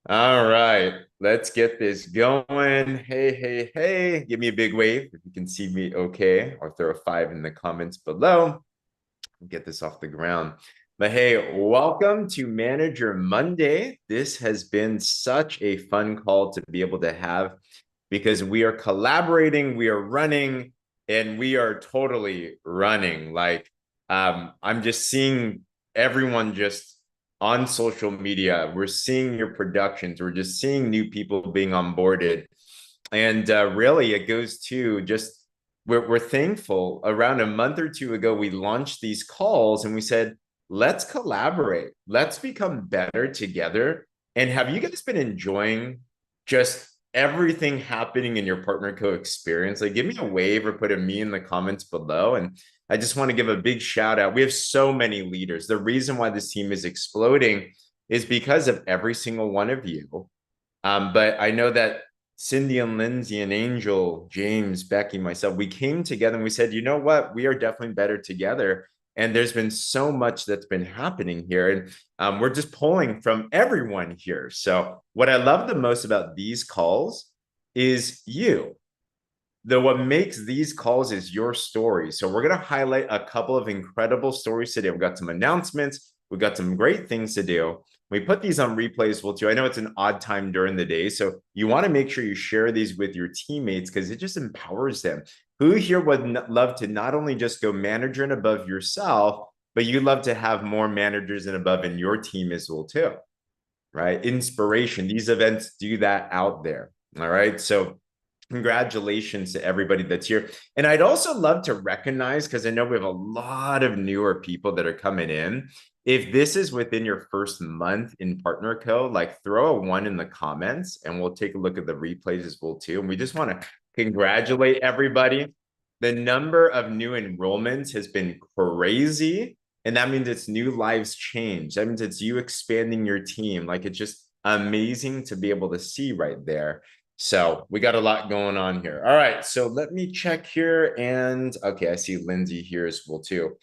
All right, let's get this going. Hey, hey, hey, give me a big wave if you can see me okay, or throw a five in the comments below. Get this off the ground. But hey, welcome to Manager Monday. This has been such a fun call to be able to have because we are collaborating, we are running, and we are totally running. I'm just seeing everyone just on social media. We're seeing your productions. We're just seeing new people being onboarded. And really, it goes to just we're thankful. Around a month or two ago, we launched these calls and we said, let's collaborate, let's become better together. And have you guys been enjoying just everything happening in your PartnerCo experience? Like, give me a wave or put a me in the comments below. And I just want to give a big shout out. We have so many leaders. The reason why this team is exploding is because of every single one of you. But I know that Cindy and Lindsay and Angel, James, Becky, myself, we came together and we said, you know what? We are definitely better together. And there's been so much that's been happening here. And we're just pulling from everyone here. So, what I love the most about these calls is you. What makes these calls is your story. So, we're going to highlight a couple of incredible stories today. We've got some announcements, we've got some great things to do. We put these on replays well too. I know it's an odd time during the day, so you want to make sure you share these with your teammates because it just empowers them. Who here would love to not only just go manager and above yourself, but you love to have more managers and above in your team as well too, right? Inspiration. These events do that out there. All right. So congratulations to everybody that's here. And I'd also love to recognize, because I know we have a lot of newer people that are coming in. If this is within your first month in PartnerCo, like throw a one in the comments and we'll take a look at the replays as well too. And we just want to congratulate everybody. The number of new enrollments has been crazy. And that means it's new lives change. That means it's you expanding your team. Like it's just amazing to be able to see right there. So we got a lot going on here. All right, so let me check here. And okay, I see Lindsay here as well too.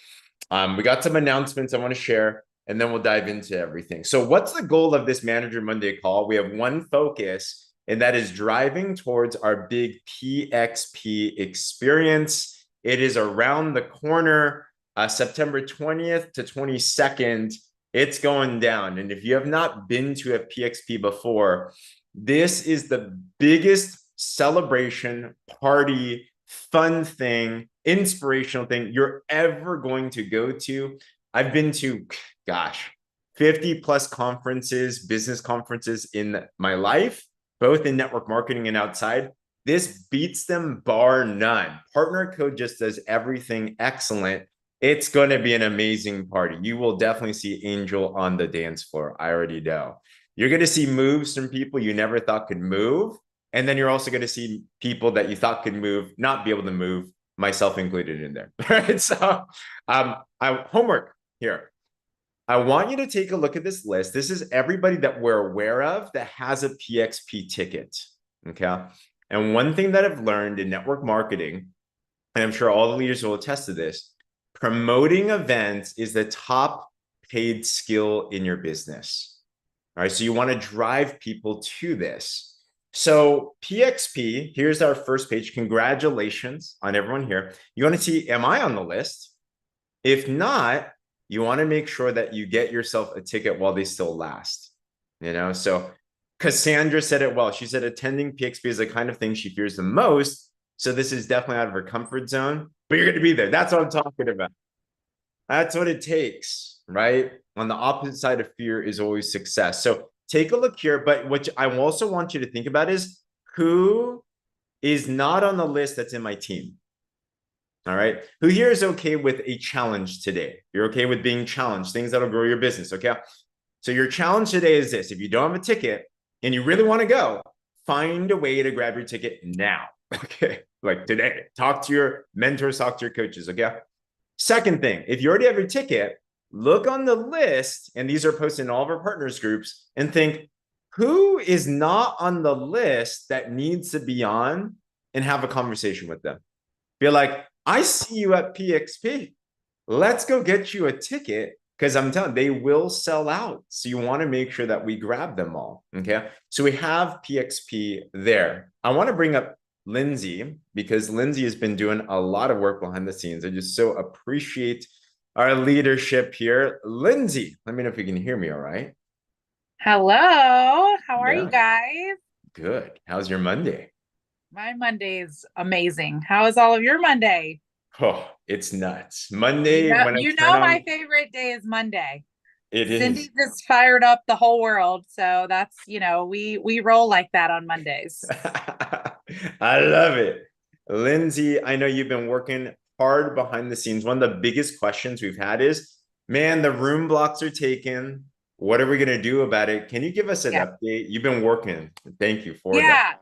We got some announcements I want to share, and then we'll dive into everything. So what's the goal of this Manager Monday call? We have one focus, and that is driving towards our big PXP experience. It is around the corner, September 20th to 22nd. It's going down. And if you have not been to a PXP before, this is the biggest celebration, party, fun thing, inspirational thing you're ever going to go to. I've been to, gosh, 50 plus conferences, business conferences in my life, both in network marketing and outside. This beats them bar none. PartnerCo just does everything excellent. It's going to be an amazing party. You will definitely see Angel on the dance floor. I already know. You're going to see moves from people you never thought could move. And then you're also going to see people that you thought could move, not be able to move, myself included in there. Right. So homework here. I want you to take a look at this list. This is everybody that we're aware of that has a PXP ticket. Okay. And one thing that I've learned in network marketing, and I'm sure all the leaders will attest to this, promoting events is the top paid skill in your business. All right, so you want to drive people to this. So PXP, here's our first page. Congratulations on everyone here. You want to see, am I on the list? If not, you want to make sure that you get yourself a ticket while they still last. So Cassandra said it well. She said attending PXP is the kind of thing she fears the most. So this is definitely out of her comfort zone, but you're going to be there. That's what I'm talking about. That's what it takes, right? On the opposite side of fear is always success. So take a look here. But what I also want you to think about is who is not on the list that's in my team. All right. Who here is okay with a challenge today? You're okay with being challenged, things that'll grow your business. Okay. So your challenge today is this. If you don't have a ticket and you really want to go, find a way to grab your ticket now. Okay. Like today, talk to your mentors, talk to your coaches. Okay. Second thing, if you already have your ticket, look on the list, and these are posted in all of our partners groups, and think, who is not on the list that needs to be on, and have a conversation with them. Be like, I see you at PXP. Let's go get you a ticket because I'm telling you, they will sell out. So you want to make sure that we grab them all. Okay. So we have PXP there. I want to bring up Lindsay because Lindsay has been doing a lot of work behind the scenes. I just so appreciate our leadership here. Lindsay, let me know if you can hear me all right. Hello, how are you Yeah, guys? good. How's your Monday? My Monday's amazing. How is all of your Monday? Oh, it's nuts. You Monday, know, when I you turn know my on, favorite day is Monday. it Cindy is. just fired up the whole world, so that's, we roll like that on Mondays. I love it. Lindsay, I know you've been working hard behind the scenes. One of the biggest questions we've had is, man, the room blocks are taken. What are we going to do about it? Can you give us an Yeah. update? You've been working. Thank you for that. Yeah.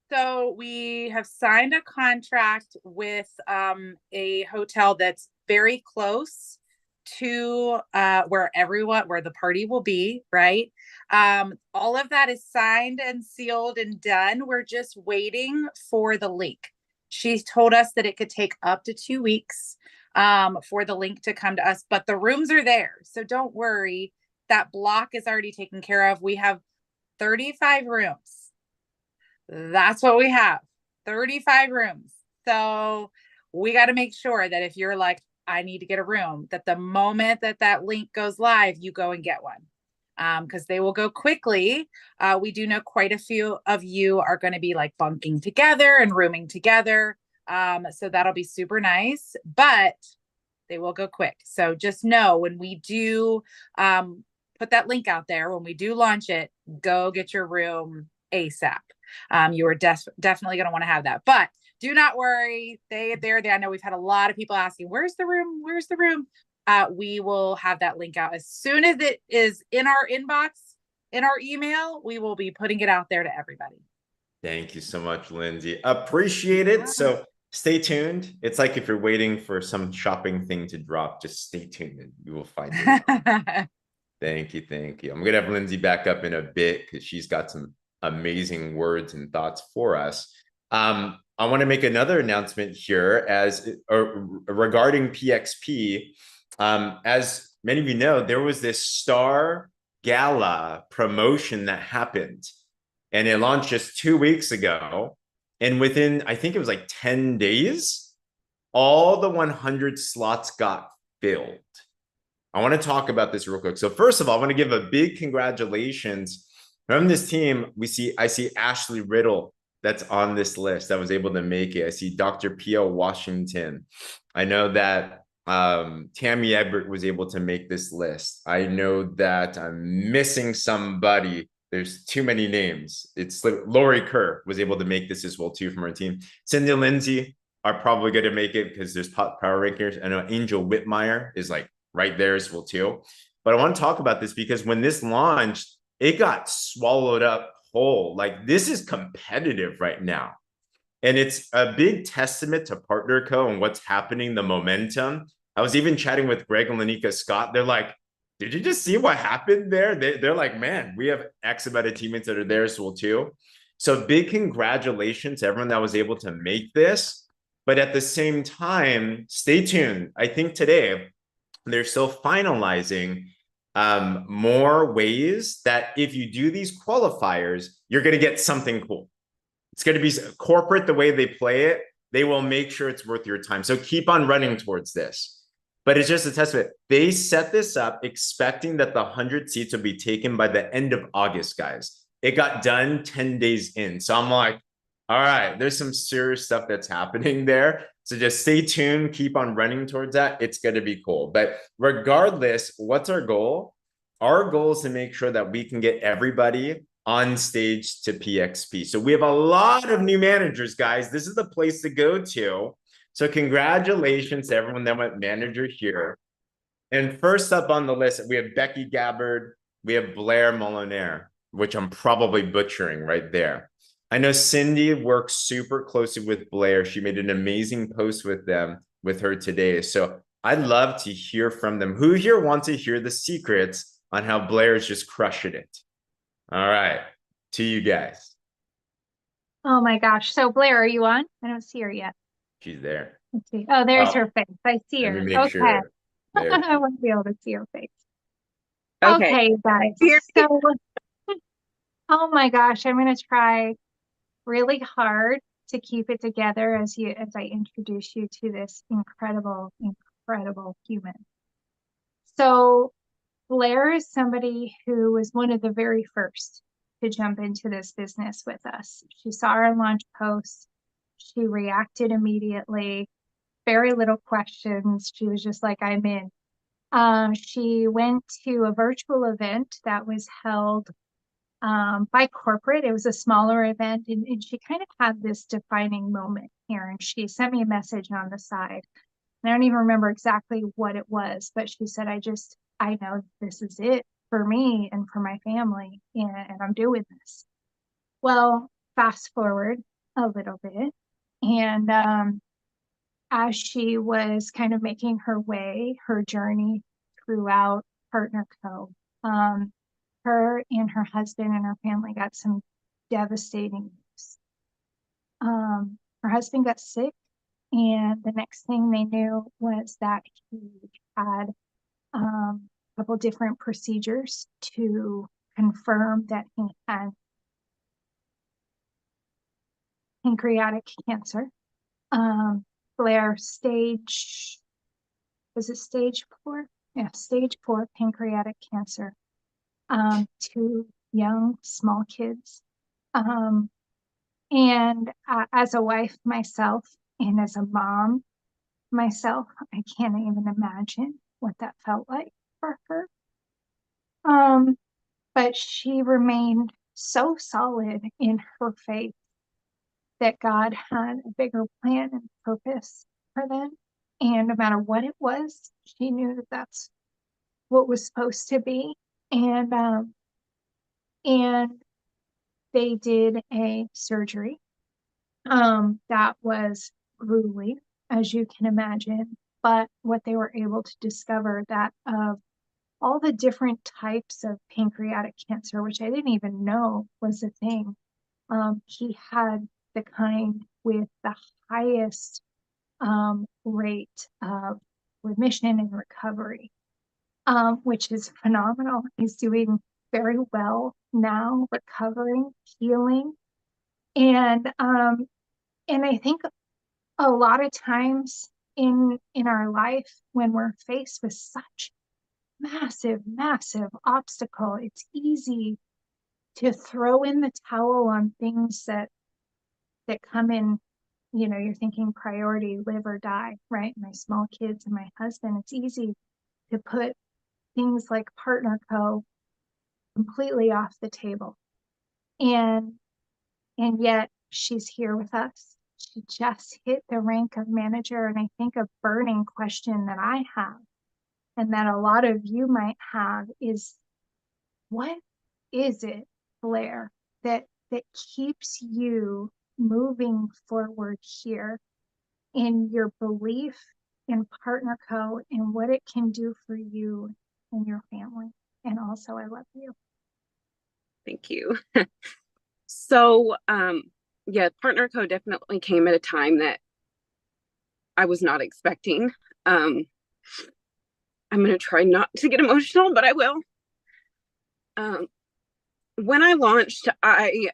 So we have signed a contract with a hotel that's very close to where the party will be, right? All of that is signed and sealed and done. We're just waiting for the link. She told us that it could take up to 2 weeks for the link to come to us, but the rooms are there. So don't worry. That block is already taken care of. We have 35 rooms. That's what we have. 35 rooms. So we got to make sure that if you're like, I need to get a room, that the moment that that link goes live, you go and get one. Because they will go quickly. We do know quite a few of you are going to be like bunking together and rooming together. So that'll be super nice, but they will go quick. So just know when we do put that link out there, when we do launch it, go get your room ASAP. You are definitely going to want to have that. But do not worry. They're there. I know we've had a lot of people asking, where's the room? Where's the room? We will have that link out as soon as it is in our inbox, in our email. We will be putting it out there to everybody. Thank you so much, Lindsay. Appreciate it. So stay tuned. It's like if you're waiting for some shopping thing to drop, just stay tuned and you will find it. Thank you. Thank you. I'm going to have Lindsay back up in a bit because she's got some amazing words and thoughts for us. I want to make another announcement here regarding PXP. As many of you know, there was this Star Gala promotion that happened, and it launched just 2 weeks ago. And within, I think it was like 10 days, all the 100 slots got filled. I want to talk about this real quick. So first of all, I want to give a big congratulations from this team. I see Ashley Riddle that's on this list that was able to make it. I see Dr. P.O. Washington. I know that Tammy Egbert was able to make this list. I know that I'm missing somebody. There's too many names. It's like Lori Kerr was able to make this as well too from our team. Cindy Lindsay are probably going to make it because there's power rankers. I know Angel Whitmire is like right there as well too. But I want to talk about this because when this launched, it got swallowed up whole. Like this is competitive right now. And it's a big testament to PartnerCo and what's happening, the momentum. I was even chatting with Greg and Lanika Scott. They're like, did you just see what happened there? They're like, man, we have X amount of teammates that are there as well too. So big congratulations to everyone that was able to make this. But at the same time, stay tuned. I think today they're still finalizing more ways that if you do these qualifiers, you're going to get something cool. It's going to be corporate the way they play it. They will make sure it's worth your time. So keep on running towards this. But it's just a testament. They set this up expecting that the 100 seats will be taken by the end of August, guys. It got done 10 days in. So I'm like, all right, there's some serious stuff that's happening there. So just stay tuned, keep on running towards that. It's going to be cool. But regardless, what's our goal? Our goal is to make sure that we can get everybody on stage to PXP. So we have a lot of new managers, guys. This is the place to go to. So congratulations to everyone that went manager here. And first up on the list, we have Becky Gabbard. We have Blair Molinaire, which I'm probably butchering right there. I know Cindy works super closely with Blair. She made an amazing post with her today. So I'd love to hear from them. Who here wants to hear the secrets on how Blair is just crushing it? All right, to you guys. Oh my gosh. So Blair, are you on? I don't see her yet. She's there. Let's see. Oh, there's Oh, her face. I see let me her. make Okay. sure. There. I want to be able to see her face. Okay. Okay, you guys. Here. So, oh my gosh, I'm gonna try really hard to keep it together as I introduce you to this incredible, incredible human. So Blair is somebody who was one of the very first to jump into this business with us. She saw our launch post. She reacted immediately, very little questions. She was just like, I'm in. She went to a virtual event that was held by corporate. It was a smaller event, and she kind of had this defining moment here. And she sent me a message on the side. And I don't even remember exactly what it was, but she said, I know this is it for me and for my family, and I'm doing this. Well, fast forward a little bit, and as she was kind of making her way, her journey throughout PartnerCo, her and her husband and her family got some devastating news. Her husband got sick, and the next thing they knew was that he had a couple different procedures to confirm that he had pancreatic cancer. Blair was it stage 4? Yeah, stage 4 pancreatic cancer. 2 young, small kids. And as a wife myself and as a mom myself, I can't even imagine what that felt like for her. But she remained so solid in her faith that God had a bigger plan and purpose for them. And no matter what it was, she knew that that's what was supposed to be. And they did a surgery that was grueling, as you can imagine. But what they were able to discover that of all the different types of pancreatic cancer, which I didn't even know was a thing, he had the kind with the highest rate of remission and recovery, which is phenomenal. He's doing very well now, recovering, healing. And I think a lot of times in our life, when we're faced with such massive obstacle, it's easy to throw in the towel on things that come in. You're thinking priority, live or die, right? My small kids and my husband. It's easy to put things like PartnerCo completely off the table. And yet she's here with us. She just hit the rank of manager. And I think a burning question that I have, and that a lot of you might have, is what is it, Blair, that keeps you moving forward here in your belief in PartnerCo and what it can do for you and your family? And also, I love you. Thank you. So, yeah, PartnerCo definitely came at a time that I was not expecting. I'm going to try not to get emotional, but I will. When I launched, I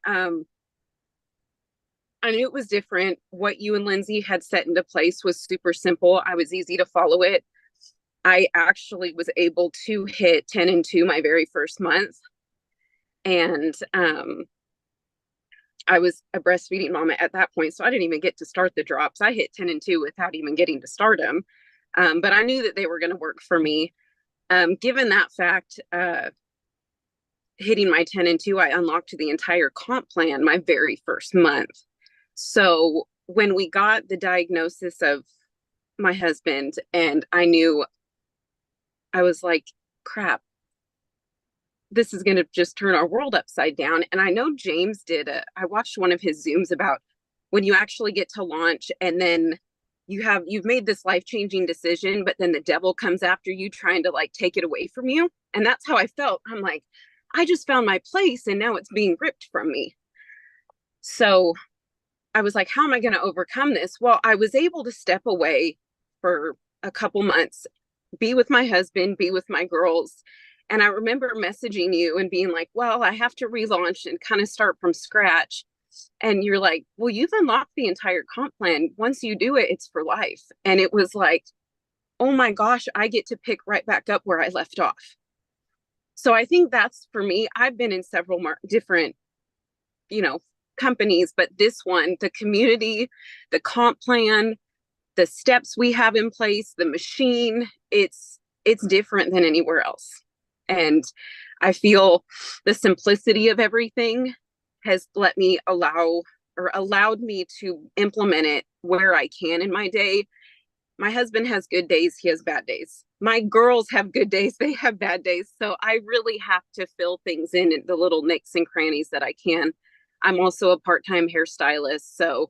knew it was different. What you and Lindsay had set into place was super simple. I was easy to follow it. I actually was able to hit 10 and 2 my very first month. And I was a breastfeeding mom at that point, so I didn't even get to start the drops. I hit 10 and 2 without even getting to start them. But I knew that they were going to work for me. Given that fact, hitting my 10 and 2, I unlocked the entire comp plan my very first month. So when we got the diagnosis of my husband, and I knew, I was like, crap, this is going to just turn our world upside down. And I know James I watched one of his Zooms about when you actually get to launch and then you've made this life-changing decision, but then the devil comes after you trying to like take it away from you. And that's how I felt. I'm like, I just found my place and now it's being ripped from me. So I was like, how am I going to overcome this? Well, I was able to step away for a couple months, be with my husband, be with my girls. And I remember messaging you and being like, well, I have to relaunch and kind of start from scratch. And you're like, well, you've unlocked the entire comp plan. Once you do it, it's for life. And it was like, oh my gosh, I get to pick right back up where I left off. So I think that's for me. I've been in several different, companies, but this one, the community, the comp plan, the steps we have in place, the machine, it's different than anywhere else. And I feel the simplicity of everything has allowed me to implement it where I can in my day. My husband has good days, he has bad days. My girls have good days, they have bad days. So I really have to fill things in the little nicks and crannies that I can. I'm also a part-time hairstylist, so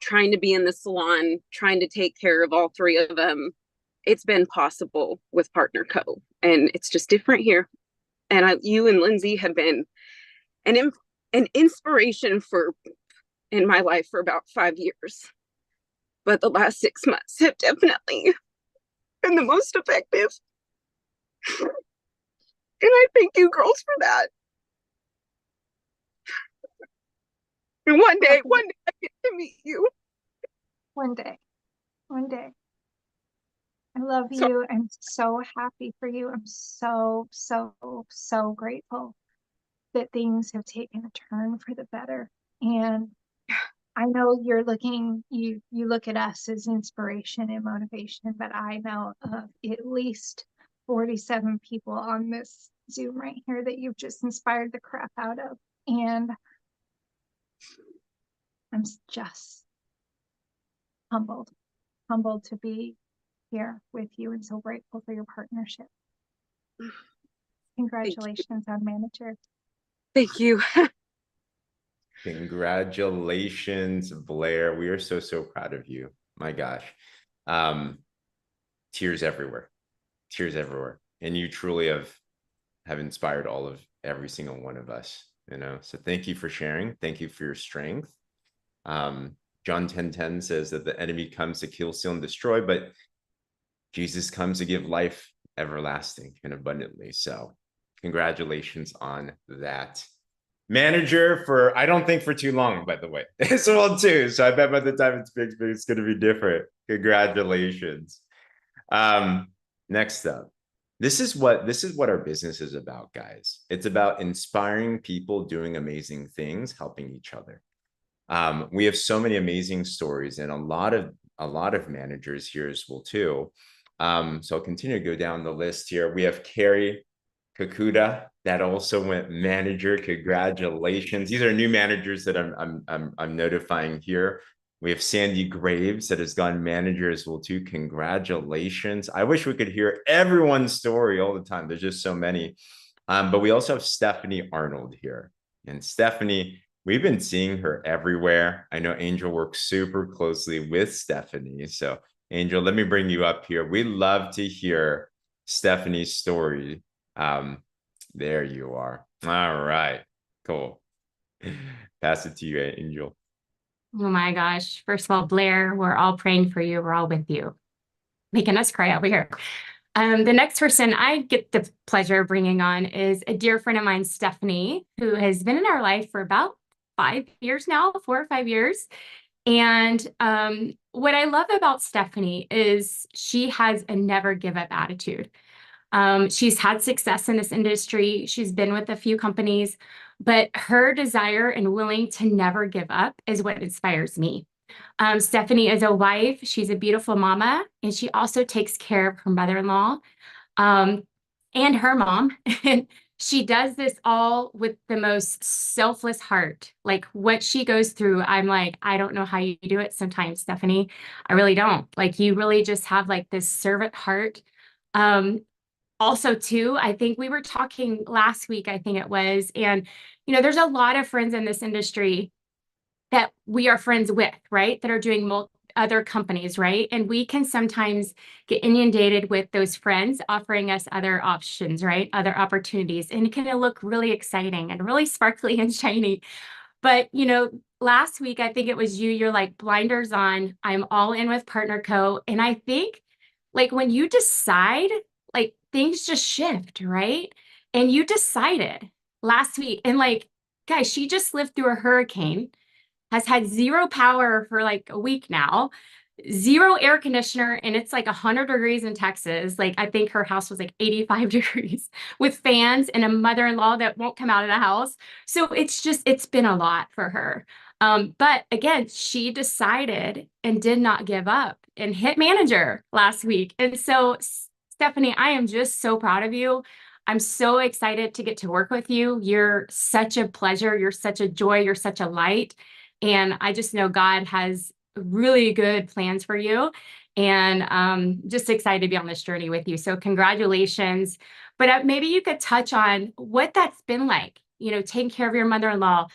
trying to be in the salon, trying to take care of all three of them, it's been possible with PartnerCo, and it's just different here. And you and Lindsay have been an inspiration in my life for about 5 years. But the last 6 months have definitely been the most effective. And I thank you girls for that. And one day I get to meet you. One day. I love you. I'm so happy for you. I'm so, so, so grateful that things have taken a turn for the better. And I know you look at us as inspiration and motivation, but I know of at least 47 people on this Zoom right here that you've just inspired the crap out of. And I'm just humbled to be here with you and so grateful for your partnership. Congratulations on manager. Thank you. Congratulations, Blair. We are so, so proud of you. My gosh. Tears everywhere. And you truly have inspired every single one of us, So thank you for sharing. Thank you for your strength. John 10:10 says that the enemy comes to kill, steal, and destroy, but Jesus comes to give life everlasting and abundantly. So congratulations on that. Manager for, I don't think for too long, by the way. This one too. So I bet by the time it's big, it's going to be different. Congratulations. Next up, this is what our business is about, guys. It's about inspiring people doing amazing things, helping each other. We have so many amazing stories and a lot of managers here as well too. So I'll continue to go down the list here. We have Carrie Kakuda that also went manager. Congratulations. These are new managers that I'm notifying here. We have Sandy Graves that has gone manager as well too. Congratulations. I wish we could hear everyone's story all the time. There's just so many. But we also have Stephanie Arnold here. And Stephanie, we've been seeing her everywhere. I know Angel works super closely with Stephanie. So Angel, let me bring you up here. We love to hear Stephanie's story. There you are. All right, cool. Pass it to you, Angel. Oh my gosh. First of all, Blair, we're all praying for you. We're all with you. Making us cry over here. The next person I get the pleasure of bringing on is a dear friend of mine, Stephanie, who has been in our life for about 5 years now, 4 or 5 years. And what I love about Stephanie is she has a never give up attitude. She's had success in this industry. She's been with a few companies, but her desire and willing to never give up is what inspires me. Stephanie is a wife. She's a beautiful mama, and she also takes care of her mother-in-law and her mom. And she does this all with the most selfless heart. Like what she goes through, I'm like, I don't know how you do it sometimes, Stephanie. I really don't. Like you really just have like this servant heart. Also too, I think we were talking last week, I think it was, and there's a lot of friends in this industry that we are friends with, right? That are doing other companies, right? And we can sometimes get inundated with those friends offering us other options, right? Other opportunities. And it can look really exciting and really sparkly and shiny. But, last week, I think it was you're like blinders on, I'm all in with PartnerCo. And I think like when you decide, like things just shift, right? And you decided last week, and like, guys, she just lived through a hurricane, has had zero power for like a week now, zero air conditioner, and it's like 100 degrees in Texas. Like, I think her house was like 85 degrees with fans and a mother-in-law that won't come out of the house. So it's been a lot for her. But again, she decided and did not give up and hit manager last week. And so, Stephanie, I am just so proud of you. I'm so excited to get to work with you. You're such a pleasure. You're such a joy. You're such a light. And I just know God has really good plans for you. And just excited to be on this journey with you. So congratulations. But maybe you could touch on what that's been like, taking care of your mother-in-law,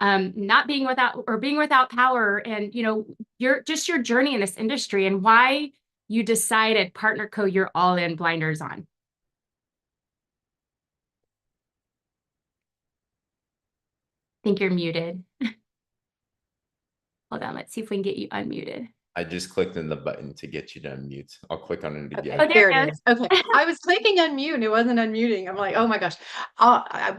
not being without power, and, your journey in this industry and why you decided PartnerCo, you're all in, blinders on. I think you're muted. Hold on, let's see if we can get you unmuted. I just clicked on the button to get you to unmute. I'll click on it again. Oh, there There it it is. Okay. I was clicking unmute and it wasn't unmuting. I'm like, oh my gosh.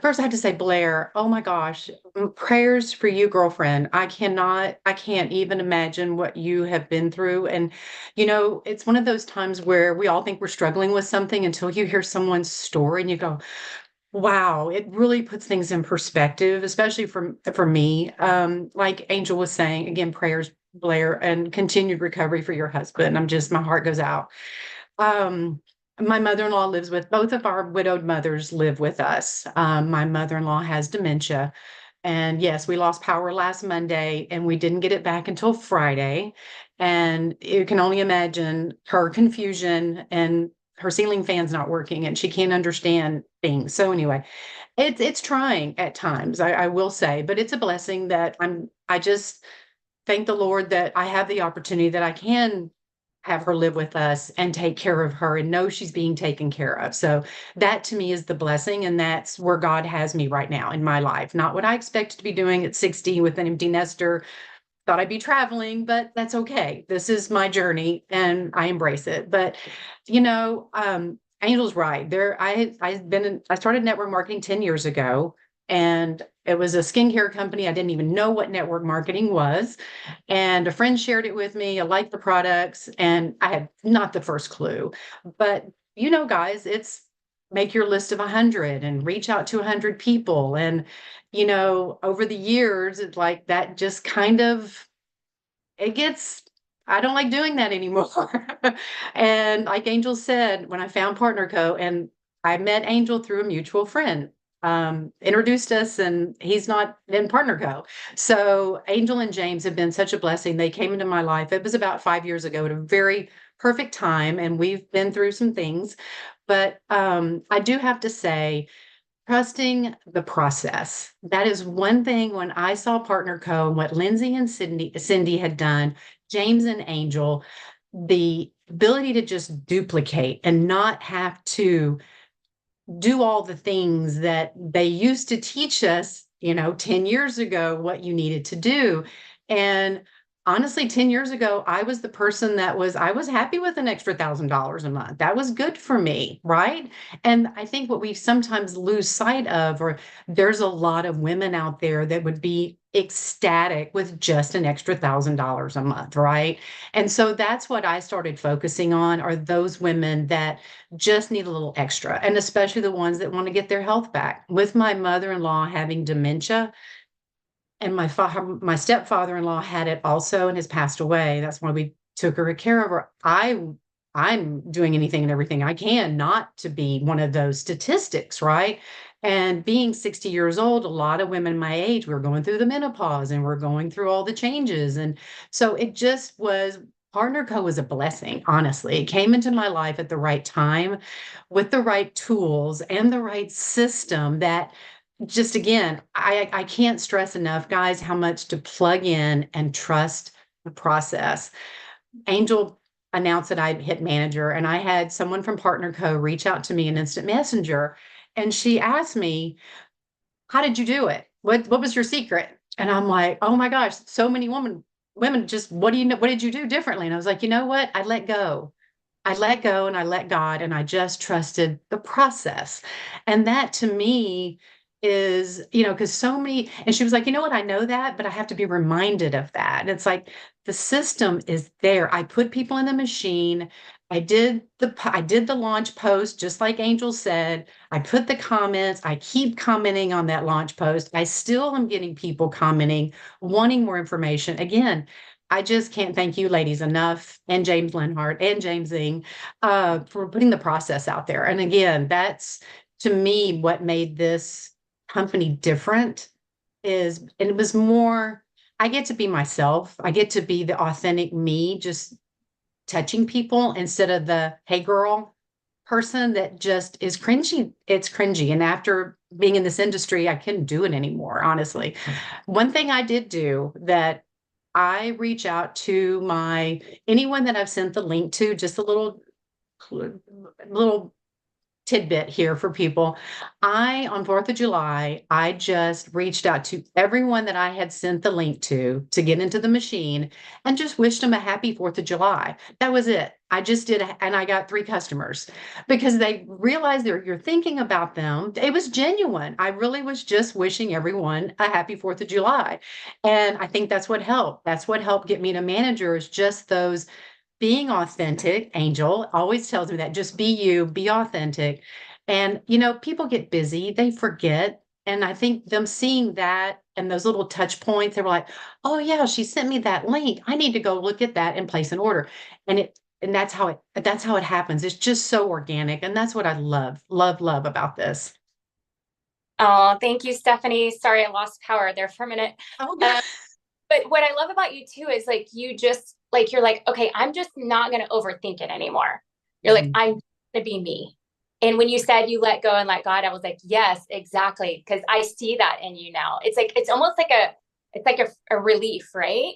First I have to say, Blair, oh my gosh, prayers for you, girlfriend. I can't even imagine what you have been through. And, it's one of those times where we all think we're struggling with something until you hear someone's story and you go, wow, it really puts things in perspective, especially for me. Like Angel was saying, again, prayers, Blair, and continued recovery for your husband. My heart goes out. My mother-in-law lives with both of our widowed mothers live with us. My mother-in-law has dementia. And yes, we lost power last Monday and we didn't get it back until Friday. And you can only imagine her confusion, and her ceiling fan's not working and she can't understand things. So anyway, it's trying at times, I will say, but it's a blessing that I just thank the Lord that I have the opportunity that I can have her live with us and take care of her and know she's being taken care of. So that to me is the blessing. And that's where God has me right now in my life. Not what I expected to be doing at 60 with an empty nester. Thought I'd be traveling, but that's okay. This is my journey and I embrace it. But, Angel's right. I started network marketing 10 years ago, and it was a skincare company. I didn't even know what network marketing was. And a friend shared it with me. I liked the products and I had not the first clue. But, guys, it's make your list of 100 and reach out to 100 people. And, over the years, it's like that just kind of, I don't like doing that anymore. And like Angel said, when I found PartnerCo, and I met Angel through a mutual friend, introduced us, and he's not in PartnerCo. So Angel and James have been such a blessing. They came into my life. It was about 5 years ago at a very perfect time, and we've been through some things. But I do have to say, trusting the process. That is one thing. When I saw PartnerCo and what Lindsay and Cindy had done, James and Angel, the ability to just duplicate and not have to do all the things that they used to teach us, 10 years ago, what you needed to do. And honestly, 10 years ago, I was the person I was happy with an extra $1,000 a month. That was good for me, right? And I think what we sometimes lose sight of, or there's a lot of women out there that would be ecstatic with just an extra $1,000 a month, right? And so that's what I started focusing on, are those women that just need a little extra, and especially the ones that want to get their health back. With my mother-in-law having dementia, and my stepfather-in-law had it also and has passed away. That's why we took her care of her. I'm doing anything and everything I can not to be one of those statistics, right? And being 60 years old, a lot of women my age, we're going through the menopause and we're going through all the changes. And so it just was, PartnerCo was a blessing, honestly. It came into my life at the right time with the right tools and the right system that just, again, I can't stress enough, guys, how much to plug in and trust the process. Angel announced that I'd hit manager, and I had someone from PartnerCo reach out to me in Instant Messenger, and she asked me, how did you do it? What was your secret? And I'm like, oh my gosh, so many women just, what did you do differently? And I was like, you know what? I let go. I let go and I let God and I just trusted the process. And that to me is, because so many, and she was like, you know what, I know that, but I have to be reminded of that. And it's like the system is there. I put people in the machine. I did the launch post, just like Angel said. I put the comments. I keep commenting on that launch post. I still am getting people commenting, wanting more information. Again, I just can't thank you ladies enough, and James Linhart and James Zing, for putting the process out there. And again, that's to me what made this company different and it was more, I get to be myself. I get to be the authentic me, just touching people instead of the hey girl person that just is cringy. It's cringy. And after being in this industry, I couldn't do it anymore, honestly. One thing I did do that I reach out to anyone that I've sent the link to, just a little tidbit here for people. On 4th of July, I just reached out to everyone that I had sent the link to get into the machine and just wished them a happy 4th of July. That was it. I just did, and I got 3 customers because they realized you're thinking about them. It was genuine. I really was just wishing everyone a happy 4th of July. And I think that's what helped. That's what helped get me to managers, just those being authentic. Angel always tells me that, just be you, be authentic. And, people get busy, they forget. And I think them seeing that and those little touch points, they were like, oh yeah, she sent me that link. I need to go look at that and place an order. And that's how it happens. It's just so organic. And that's what I love about this. Oh, thank you, Stephanie. Sorry, I lost power there for a minute. Oh, God. But what I love about you too is like you're like, okay, I'm just not gonna overthink it anymore. You're like, I'm gonna be me. And when you said you let go and let God, I was like, yes, exactly. Because I see that in you now. It's almost like a relief, right?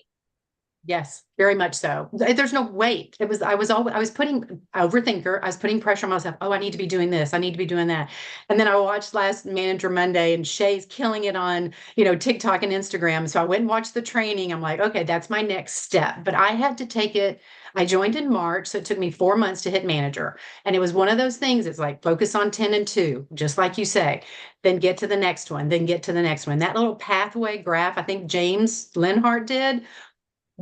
Yes, very much so. There's no weight. I was putting overthinker. I was putting pressure on myself. Oh, I need to be doing this. I need to be doing that. And then I watched last Manager Monday and Shay's killing it on, TikTok and Instagram. So I went and watched the training. I'm like, okay, that's my next step. But I had to take it. I joined in March. So it took me 4 months to hit manager. And it was one of those things. It's like focus on 10 and 2, just like you say, then get to the next one, then get to the next one. That little pathway graph, I think James Linhart did,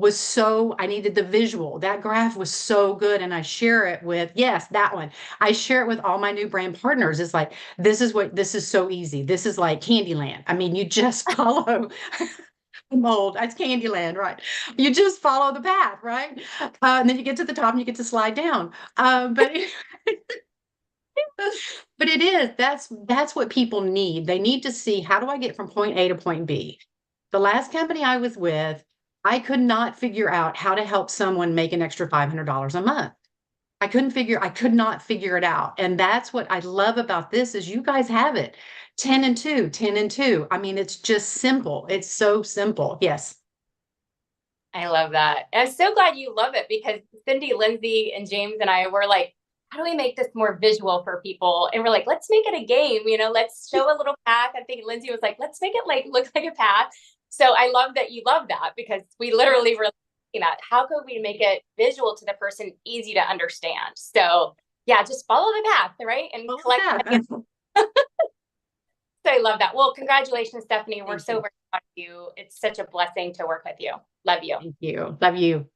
I needed the visual. That graph was so good. And I share it with, yes, that one. I share it with all my new brand partners. It's like, this is so easy. This is like Candyland. I mean, you just follow the mold. That's Candyland, right? You just follow the path, right? And then you get to the top and you get to slide down. But but that's what people need. They need to see, how do I get from point A to point B? The last company I was with, I could not figure out how to help someone make an extra $500 a month. I could not figure it out. And that's what I love about this is you guys have it. 10 and 2, 10 and 2. I mean, it's just simple. It's so simple. Yes. I love that. And I'm so glad you love it because Cindy, Lindsay, and James and I were like, how do we make this more visual for people? And we're like, let's make it a game, let's show a little path. I think Lindsay was like, let's make it look like a path. So I love that you love that because we literally were looking at how could we make it visual to the person, easy to understand. So yeah, just follow the path, right? And collect. So I love that. Well, congratulations, Stephanie. We're so very proud of you. It's such a blessing to work with you. Love you. Thank you. Love you.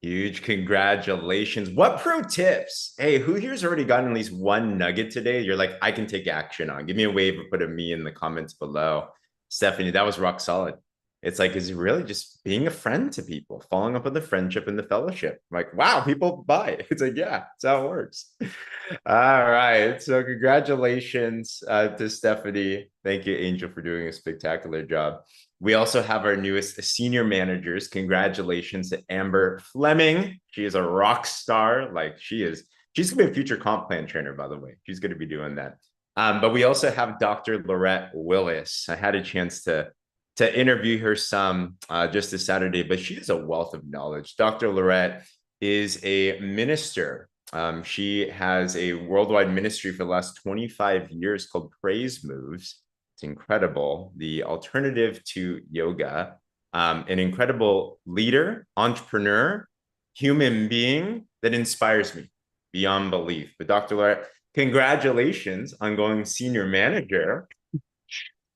Huge congratulations. What pro tips? Hey, who here's already gotten at least one nugget today? You're like, I can take action on. Give me a wave or put a me in the comments below. Stephanie, that was rock solid. It's like, is really just being a friend to people, following up on the friendship and the fellowship. I'm like, wow, people buy it. It's like, yeah, that's how it works. All right. So congratulations to Stephanie. Thank you, Angel, for doing a spectacular job. We also have our newest senior managers. Congratulations to Amber Fleming. She is a rock star. Like she's going to be a future comp plan trainer, by the way. She's going to be doing that. But we also have Dr. Lorette Willis. I had a chance to interview her some just this Saturday, but she is a wealth of knowledge. Dr. Lorette is a minister. She has a worldwide ministry for the last 25 years called Praise Moves. It's incredible. The alternative to yoga, an incredible leader, entrepreneur, human being that inspires me. beyond belief. But Dr. Lorette, congratulations on going senior manager.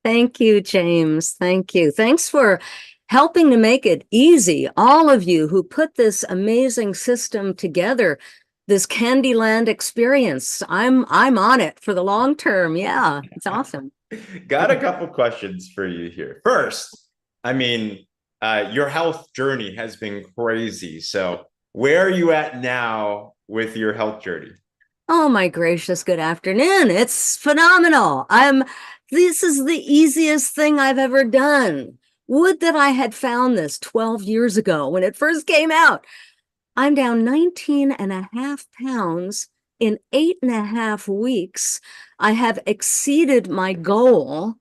Thank you, James. Thank you. Thanks for helping to make it easy. All of you who put this amazing system together, this Candyland experience. I'm on it for the long term. Yeah, it's awesome. Got a couple questions for you here. First, I mean, your health journey has been crazy. So where are you at now with your health journey? Oh my gracious, good afternoon. It's phenomenal. This is the easiest thing I've ever done. Would that I had found this 12 years ago when it first came out. I'm down 19.5 pounds in 8.5 weeks. I have exceeded my goal.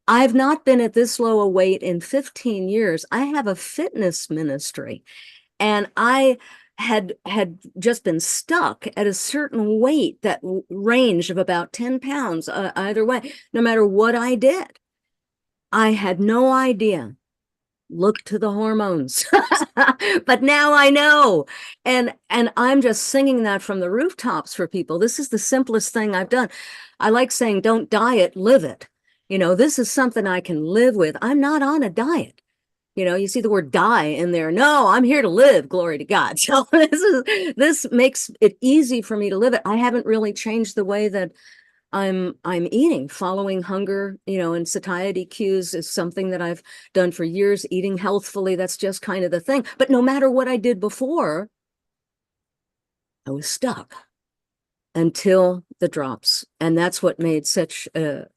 I've not been at this low a weight in 15 years. I have a fitness ministry, and I had just been stuck at a certain weight, that range of about 10 pounds either way, no matter what I did. I had no idea. Look to the hormones. But now I know. And I'm just singing that from the rooftops for people. This is the simplest thing I've done. I like saying, don't diet, live it. You know, this is something I can live with. I'm not on a diet. You know, you see the word die in there. No, I'm here to live, glory to God. So this makes it easy for me to live it. I haven't really changed the way that I'm eating. Following hunger, you know, and satiety cues is something that I've done for years. Eating healthfully, that's just kind of the thing. But no matter what I did before, I was stuck until the drops. And that's what made such a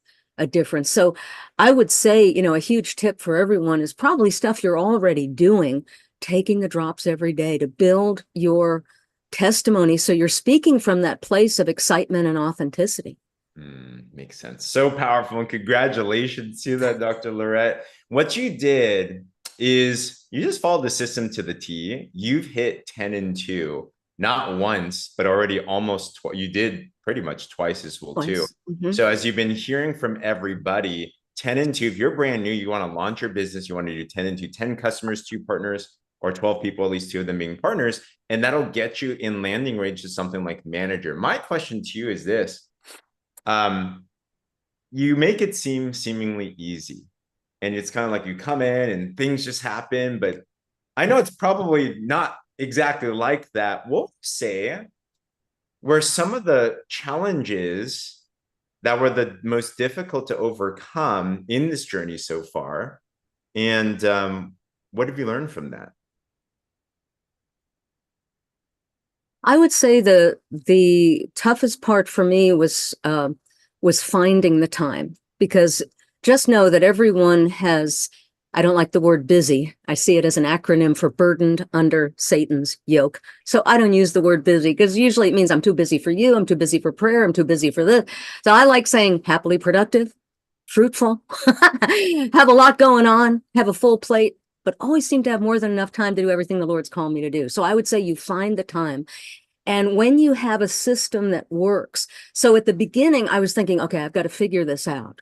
difference. So I would say, you know, a huge tip for everyone is probably stuff you're already doing, taking the drops every day to build your testimony. So you're speaking from that place of excitement and authenticity. Makes sense. So powerful. And congratulations to that, Dr. Lorette. What you did is you just followed the system to the T. You've hit 10 and 2, not once, but already almost, you did pretty much twice as well too. So as you've been hearing from everybody, 10 and 2, if you're brand new, you want to launch your business, you want to do 10 and 2, 10 customers, 2 partners, or 12 people, at least 2 of them being partners. And that'll get you in landing range to something like manager. My question to you is this. You make it seem seemingly easy, and it's kind of like you come in and things just happen, but I know it's probably not exactly like that. We'll say where some of the challenges that were the most difficult to overcome in this journey so far, and what have you learned from that? I would say the toughest part for me was finding the time, because just know that everyone has, I don't like the word busy. I see it as an acronym for burdened under Satan's yoke. So I don't use the word busy, because usually it means I'm too busy for you, I'm too busy for prayer, I'm too busy for this. So I like saying happily productive, fruitful, have a lot going on, have a full plate, but always seem to have more than enough time to do everything the Lord's called me to do. So I would say you find the time. And when you have a system that works, so at the beginning, I was thinking, okay, I've got to figure this out.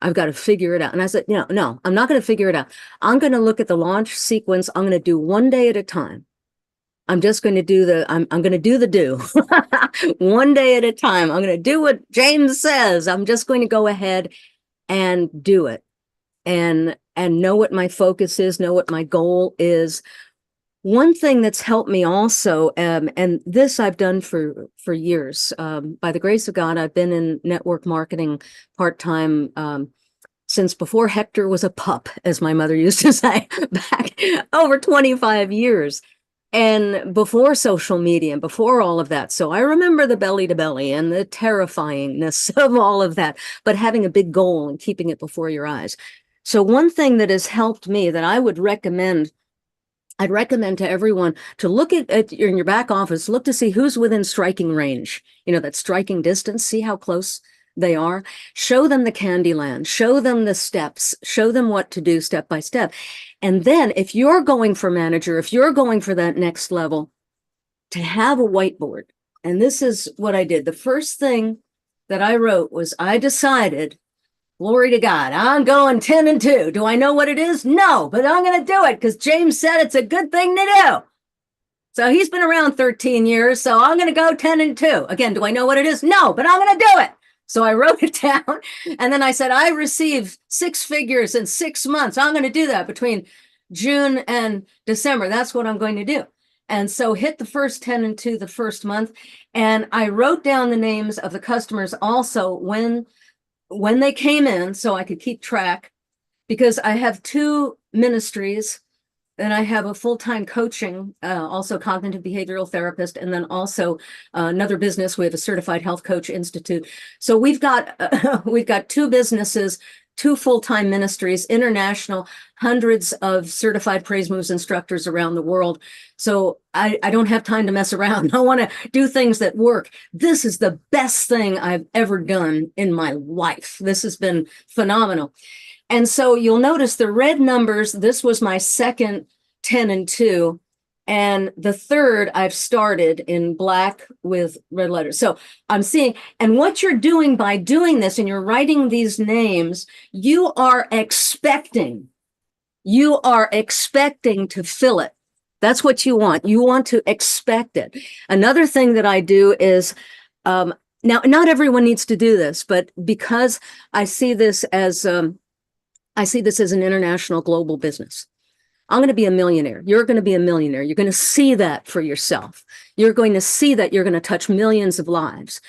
I've got to figure it out. And I said, no, I'm not going to figure it out. I'm going to look at the launch sequence. I'm going to do one day at a time. I'm just going to do I'm going to do the do one day at a time. I'm going to do what James says. I'm just going to go ahead and do it, and know what my focus is, know what my goal is. One thing that's helped me also, and this I've done for years, by the grace of God, I've been in network marketing part-time since before Hector was a pup, as my mother used to say, back over 25 years. And before social media and before all of that. So I remember the belly to belly and the terrifyingness of all of that, but having a big goal and keeping it before your eyes. So one thing that has helped me that I would recommend, I'd recommend to everyone to look at in your back office, look to see who's within striking range, that striking distance, see how close they are. Show them the Candyland, show them the steps, show them what to do step by step. And then if you're going for manager, if you're going for that next level, to have a whiteboard. And this is what I did. The first thing that I wrote was, I decided, glory to God, I'm going 10 and 2. Do I know what it is? No, but I'm going to do it because James said it's a good thing to do. So he's been around 13 years. So I'm going to go 10 and 2. Again, do I know what it is? No, but I'm going to do it. So I wrote it down. And then I said, I received 6 figures in 6 months. I'm going to do that between June and December. That's what I'm going to do. And so hit the first 10 and 2 the first month. And I wrote down the names of the customers also when they came in so I could keep track, because I have 2 ministries. And I have a full-time coaching, also cognitive behavioral therapist, and then also another business. We have a certified health coach institute. So we've got 2 businesses, 2 full-time ministries, international, hundreds of certified praise moves instructors around the world. So I don't have time to mess around. I want to do things that work. This is the best thing I've ever done in my life. This has been phenomenal. And so you'll notice the red numbers, this was my second 10 and 2. And the third I've started in black with red letters. So I'm seeing, and what you're doing by doing this and you're writing these names, you are expecting to fill it. That's what you want. You want to expect it. Another thing that I do is, now, not everyone needs to do this, but because I see this as an international global business. I'm going to be a millionaire. You're going to be a millionaire. You're going to see that for yourself. You're going to see that you're going to touch millions of lives.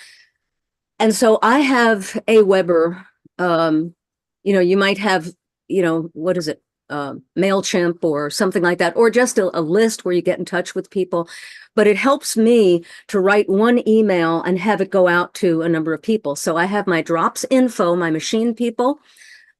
And so I have a Weber, you might have, what is it? MailChimp or something like that, or just a list where you get in touch with people. But it helps me to write one email and have it go out to a number of people. So I have my drops info, my machine people.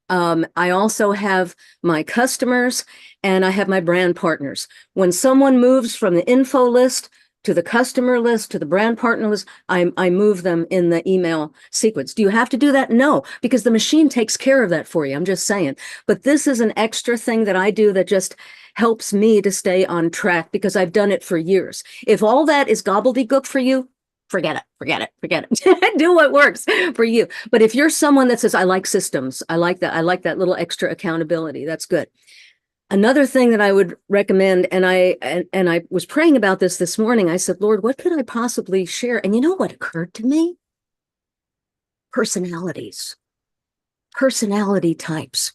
I also have my customers and I have my brand partners. When someone moves from the info list to the customer list to the brand partner list, I move them in the email sequence. Do you have to do that? No, because the machine takes care of that for you. I'm just saying. But this is an extra thing that I do that just helps me to stay on track because I've done it for years. If all that is gobbledygook for you, forget it. Do what works for you. But if you're someone that says, I like systems, I like that little extra accountability, that's good. Another thing that I would recommend, and I was praying about this morning, I said, Lord, what could I possibly share? And you know what occurred to me? Personalities, personality types.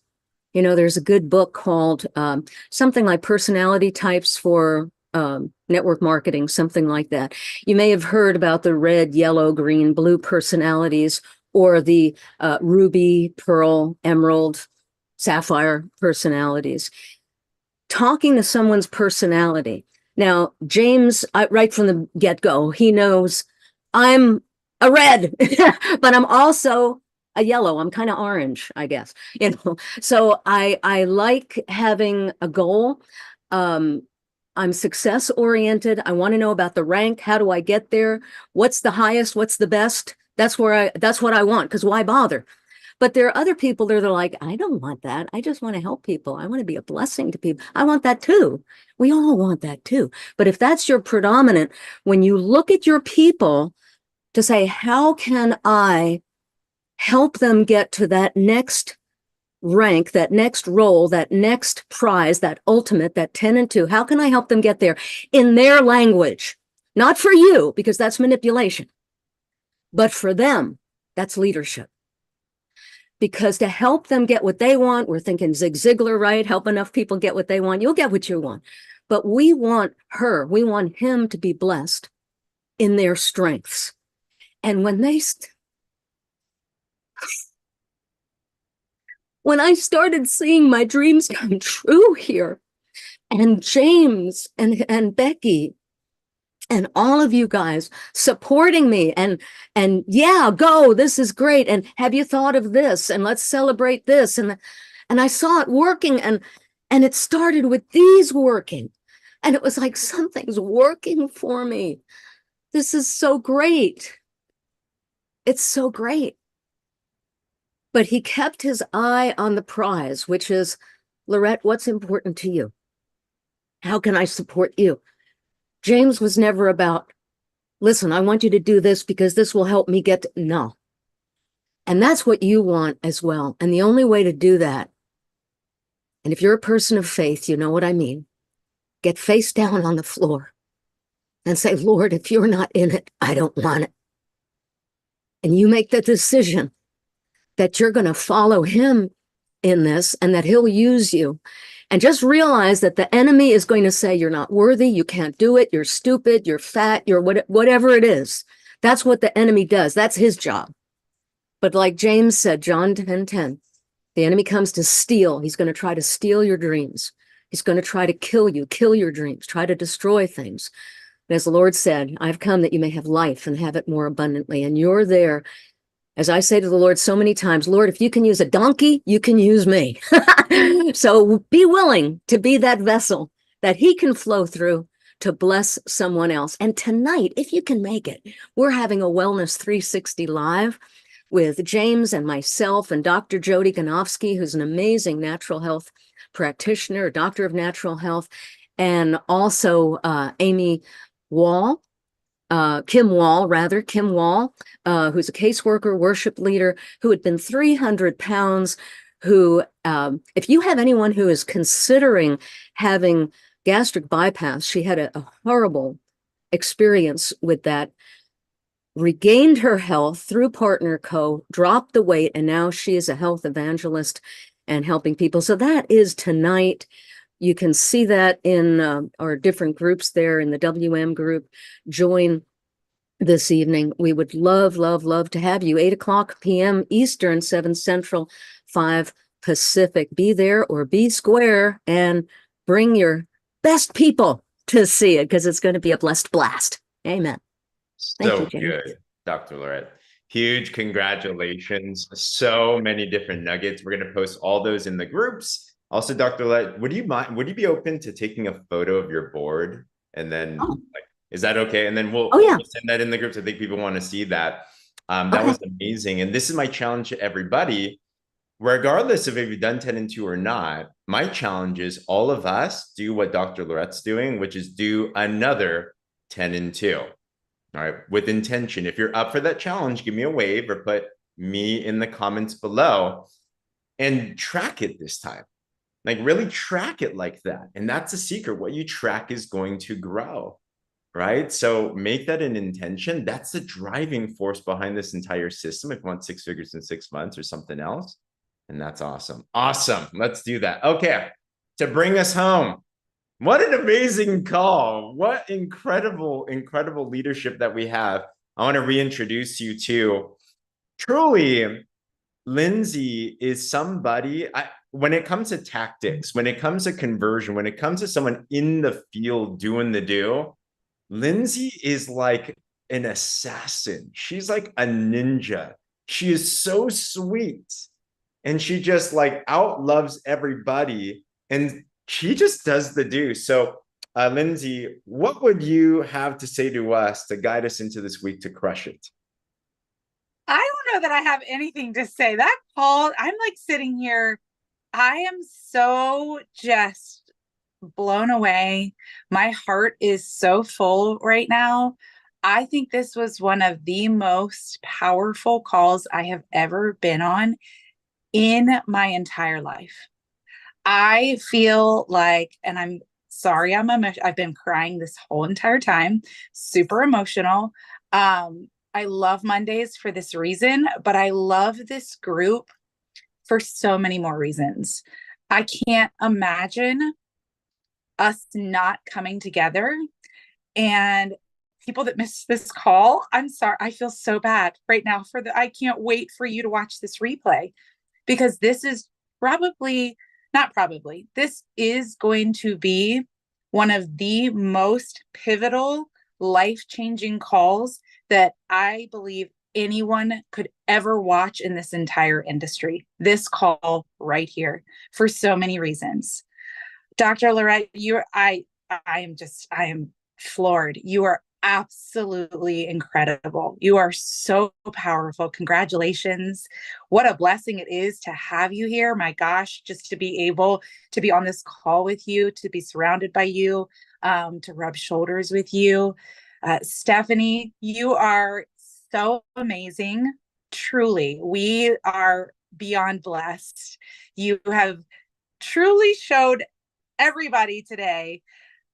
There's a good book called something like Personality Types for Network Marketing, something like that. You may have heard about the red, yellow, green, blue personalities, or the ruby, pearl, emerald, sapphire personalities. Talking to someone's personality. Now, James, right from the get-go, he knows I'm a red, but I'm also a yellow. I'm kind of orange, I guess. So I like having a goal. I'm success oriented. I want to know about the rank. How do I get there? What's the highest? What's the best? That's what I want, because why bother? But there are other people that are like, I don't want that. I just want to help people. I want to be a blessing to people. I want that too. We all want that too. But if that's your predominant, when you look at your people to say, how can I help them get to that next rank, that next role, that next prize, that ultimate, that 10 and 2, how can I help them get there in their language? Not for you, because that's manipulation, but for them, that's leadership. Because to help them get what they want, we're thinking Zig Ziglar, right? Help enough people get what they want, you'll get what you want. But we want him to be blessed in their strengths. And when I started seeing my dreams come true here, and James and Becky and all of you guys supporting me and yeah, go, this is great. And have you thought of this? And let's celebrate this. And I saw it working, and it started with these working. And it was like, something's working for me. This is so great. It's so great. But he kept his eye on the prize, which is, Lorette, what's important to you? How can I support you? James was never about, listen, I want you to do this because this will help me get to, no. And that's what you want as well. And the only way to do that, and if you're a person of faith, you know what I mean, get face down on the floor and say, Lord, if you're not in it, I don't want it. And you make the decision that you're going to follow him in this and that he'll use you. And just realize that the enemy is going to say, you're not worthy, you can't do it, you're stupid, you're fat, you're whatever it is. That's what the enemy does. That's his job. But like James said, John 10:10, the enemy comes to steal. He's going to try to steal your dreams. He's going to try to kill you, kill your dreams, try to destroy things. And as the Lord said, I've come that you may have life and have it more abundantly. And you're there. As I say to the Lord so many times, Lord, if you can use a donkey, you can use me. So be willing to be that vessel that he can flow through to bless someone else. And tonight, if you can make it, we're having a Wellness 360 live with James and myself and Dr. Jody Ganofsky, who's an amazing natural health practitioner, doctor of natural health, and also Amy Wall. Kim Wall, who's a caseworker, worship leader, who had been 300 pounds, who, if you have anyone who is considering having gastric bypass, she had a horrible experience with that, regained her health through PartnerCo, dropped the weight, and now she is a health evangelist and helping people. So that is tonight. You can see that in our different groups there in the WM group. Join this evening. We would love, love, love to have you. 8 p.m. Eastern, 7 Central, 5 Pacific. Be there or be square and bring your best people to see it because it's going to be a blessed blast. Amen. So good, Dr. Lorette. Huge congratulations. So many different nuggets. We're going to post all those in the groups. Also, Dr. Lorette, would you be open to taking a photo of your board and then is that okay? And then we'll send that in the groups. I think people want to see that. That was amazing. And this is my challenge to everybody, regardless of if you've done 10 and 2 or not. My challenge is all of us do what Dr. Lorette's doing, which is do another 10 and 2. All right, with intention. If you're up for that challenge, give me a wave or put me in the comments below and track it this time. Like really track it like that. And that's the secret. What you track is going to grow, right? So make that an intention. That's the driving force behind this entire system. If you want 6 figures in 6 months or something else. And that's awesome. Awesome. Let's do that. Okay. To bring us home. What an amazing call. What incredible, incredible leadership that we have. I want to reintroduce you to truly, Lindsay is somebody, when it comes to tactics, when it comes to conversion, when it comes to someone in the field doing the do, Lindsay is like an assassin. She's like a ninja. She is so sweet. And she just like out loves everybody. And she just does the do. So, Lindsay, what would you have to say to us to guide us into this week to crush it? I don't know that I have anything to say. That call, I'm like sitting here. I am so just blown away. My heart is so full right now. I think this was one of the most powerful calls I have ever been on in my entire life. I feel like, and I'm sorry, I've been crying this whole entire time, super emotional. I love Mondays for this reason, but I love this group for so many more reasons. I can't imagine us not coming together. And people that missed this call, I'm sorry, I feel so bad right now I can't wait for you to watch this replay because this is this is going to be one of the most pivotal, life-changing calls that I believe anyone could ever watch in this entire industry. This call right here for so many reasons. Dr. Lorette, I am floored. You are absolutely incredible. You are so powerful. Congratulations. What a blessing it is to have you here. My gosh, just to be able to be on this call with you, to be surrounded by you, to rub shoulders with you. Stephanie, you are so amazing. Truly, we are beyond blessed. You have truly showed everybody today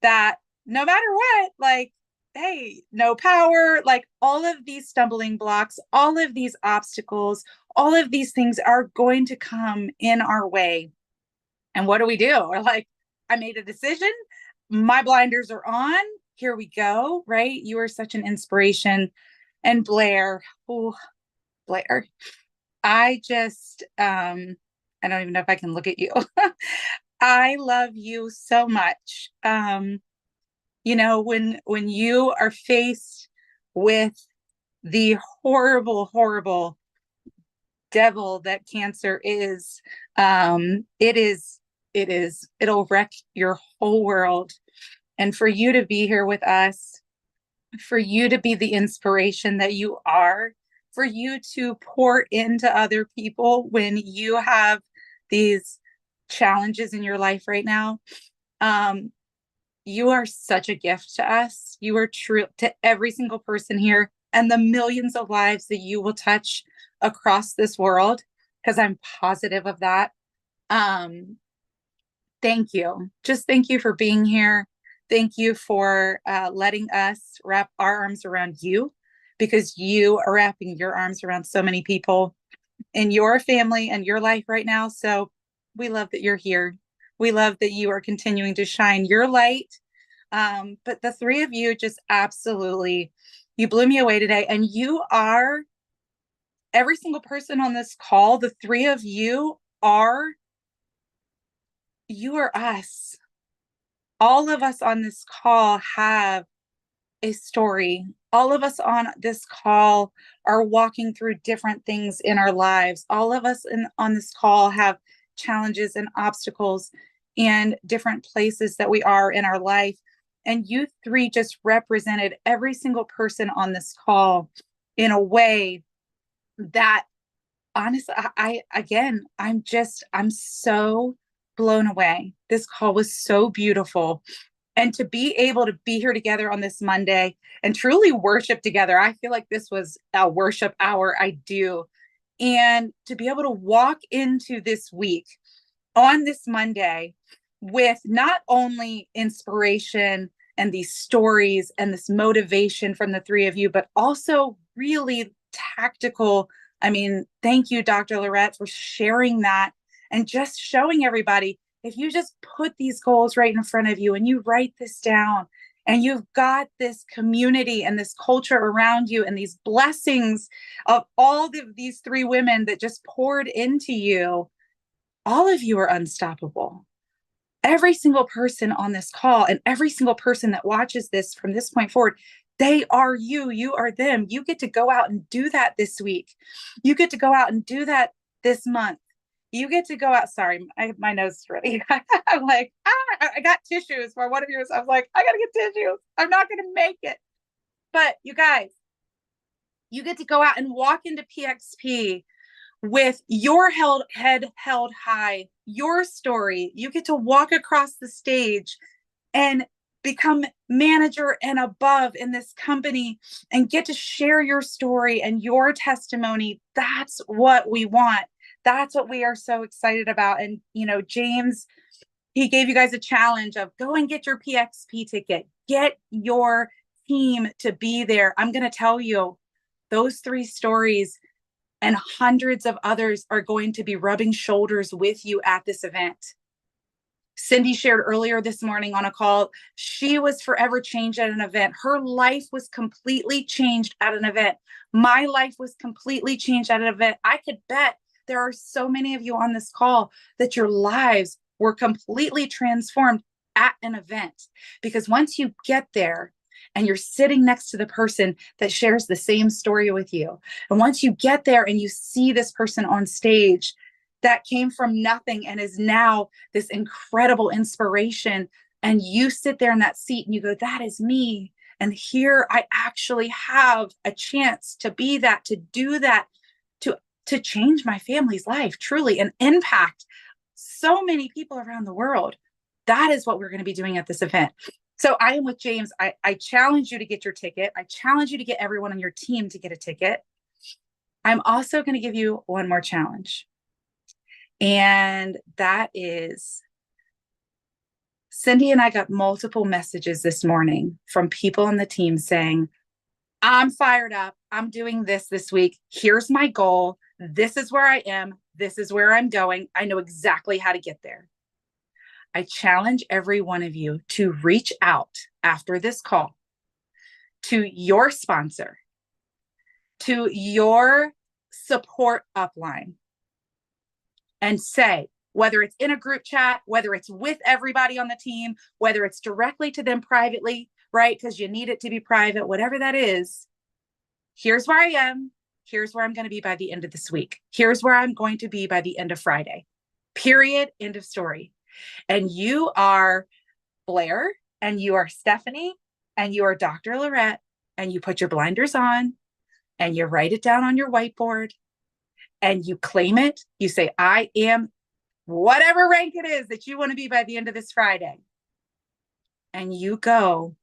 that no matter what, like hey, no power, like all of these stumbling blocks, all of these obstacles, all of these things are going to come in our way. And what do? We're like, I made a decision. My blinders are on. Here we go. Right. You are such an inspiration. And Blair, oh, Blair, I just, I don't even know if I can look at you. I love you so much. You know, when you are faced with the horrible devil that cancer is, it'll wreck your whole world. And for you to be here with us, for you to be the inspiration that you are, for you to pour into other people when you have these challenges in your life right now, you are such a gift to us. You are true to every single person here and the millions of lives that you will touch across this world, because I'm positive of that. Thank you. Just thank you for being here. Thank you for letting us wrap our arms around you, because you are wrapping your arms around so many people in your family and your life right now. So we love that you're here. We love that you are continuing to shine your light. But the three of you just absolutely, you blew me away today. And you are, every single person on this call, the three of you are us. All of us on this call have a story. All of us on this call are walking through different things in our lives. All of us on this call have challenges and obstacles and different places that we are in our life. And you three just represented every single person on this call in a way that, honestly, I'm so blown away. This call was so beautiful. And to be able to be here together on this Monday and truly worship together, I feel like this was a worship hour. I do. And to be able to walk into this week on this Monday with not only inspiration and these stories and this motivation from the three of you, but also really tactical. I mean, thank you, Dr. Lorette, for sharing that and just showing everybody, if you just put these goals right in front of you and you write this down and you've got this community and this culture around you and these blessings of all of these three women that just poured into you, all of you are unstoppable. Every single person on this call and every single person that watches this from this point forward, they are you. You are them. You get to go out and do that this week. You get to go out and do that this month. You get to go out. Sorry, my nose is ready. I'm like, I got tissues for one of yours. I was like, I got to get tissues. I'm not going to make it. But you guys, you get to go out and walk into PXP with your head held high, your story. You get to walk across the stage and become manager and above in this company and get to share your story and your testimony. That's what we want. That's what we are so excited about. And, you know, James, he gave you guys a challenge of go and get your PXP ticket, get your team to be there. I'm going to tell you, those three stories and hundreds of others are going to be rubbing shoulders with you at this event. Cindy shared earlier this morning on a call, she was forever changed at an event. Her life was completely changed at an event. My life was completely changed at an event. I could bet there are so many of you on this call that your lives were completely transformed at an event. Because once you get there and you're sitting next to the person that shares the same story with you, and once you get there and you see this person on stage that came from nothing and is now this incredible inspiration, and you sit there in that seat and you go, that is me. And here I actually have a chance to be that, to do that, to change my family's life, truly, and impact so many people around the world. That is what we're going to be doing at this event. So I am with James. I challenge you to get your ticket. I challenge you to get everyone on your team to get a ticket. I'm also going to give you one more challenge. And that is Cindy and I got multiple messages this morning from people on the team saying, I'm fired up. I'm doing this week. Here's my goal. This is where I am. This is where I'm going. I know exactly how to get there. I challenge every one of you to reach out after this call to your sponsor, to your support upline, and say, whether it's in a group chat, whether it's with everybody on the team, whether it's directly to them privately, right? Because you need it to be private, whatever that is. Here's where I am. Here's where I'm going to be by the end of this week. Here's where I'm going to be by the end of Friday. Period. End of story. And you are Blair, and you are Stephanie, and you are Dr. Lorette, and you put your blinders on, and you write it down on your whiteboard, and you claim it. You say, I am whatever rank it is that you want to be by the end of this Friday. And you go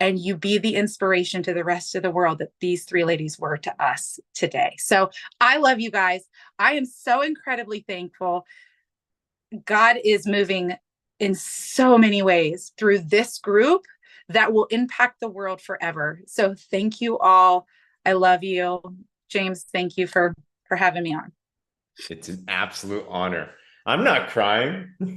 and you be the inspiration to the rest of the world that these three ladies were to us today. So I love you guys. I am so incredibly thankful. God is moving in so many ways through this group that will impact the world forever. So thank you all. I love you. James, thank you for having me on. It's an absolute honor. I'm not crying. I'm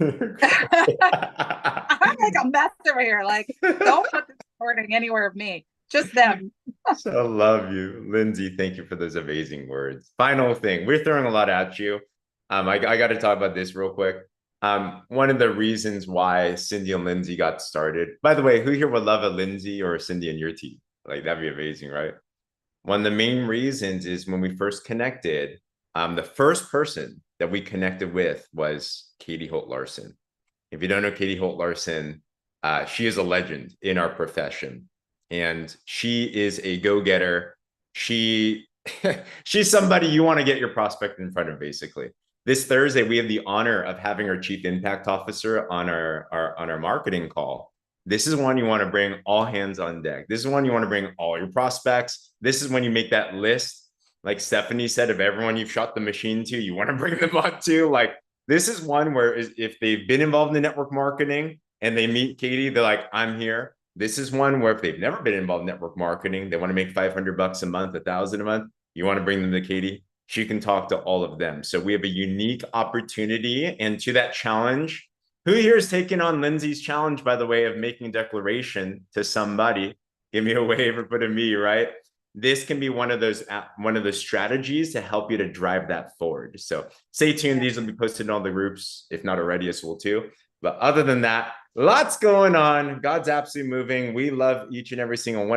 like a mess over here. Like, don't put this recording anywhere of me, just them. So love you, Lindsay. Thank you for those amazing words. Final thing, we're throwing a lot at you. I got to talk about this real quick. One of the reasons why Cindy and Lindsay got started. By the way, who here would love a Lindsay or a Cindy in your team? Like, that'd be amazing, right? One of the main reasons is when we first connected, the first person that we connected with was Katie Holt Larson. If you don't know Katie Holt Larson, she is a legend in our profession, and she is a go-getter. She's somebody you want to get your prospect in front of, basically. This Thursday, we have the honor of having our Chief Impact Officer on our marketing call. This is one you want to bring all hands on deck. This is one you want to bring all your prospects. This is when you make that list. Like Stephanie said, of everyone you've shot the machine to, you want to bring them on too. Like, this is one where if they've been involved in network marketing and they meet Katie, they're like, I'm here. This is one where if they've never been involved in network marketing, they want to make $500 a month, $1,000 a month, you want to bring them to Katie. She can talk to all of them. So we have a unique opportunity. And to that challenge, who here is taking on Lindsay's challenge, by the way, of making a declaration to somebody? Give me a wave or put a me, right? This can be one of those strategies to help you to drive that forward. So stay tuned. These will be posted in all the groups, if not already as well too. But other than that, lots going on. God's absolutely moving. We love each and every single one of you.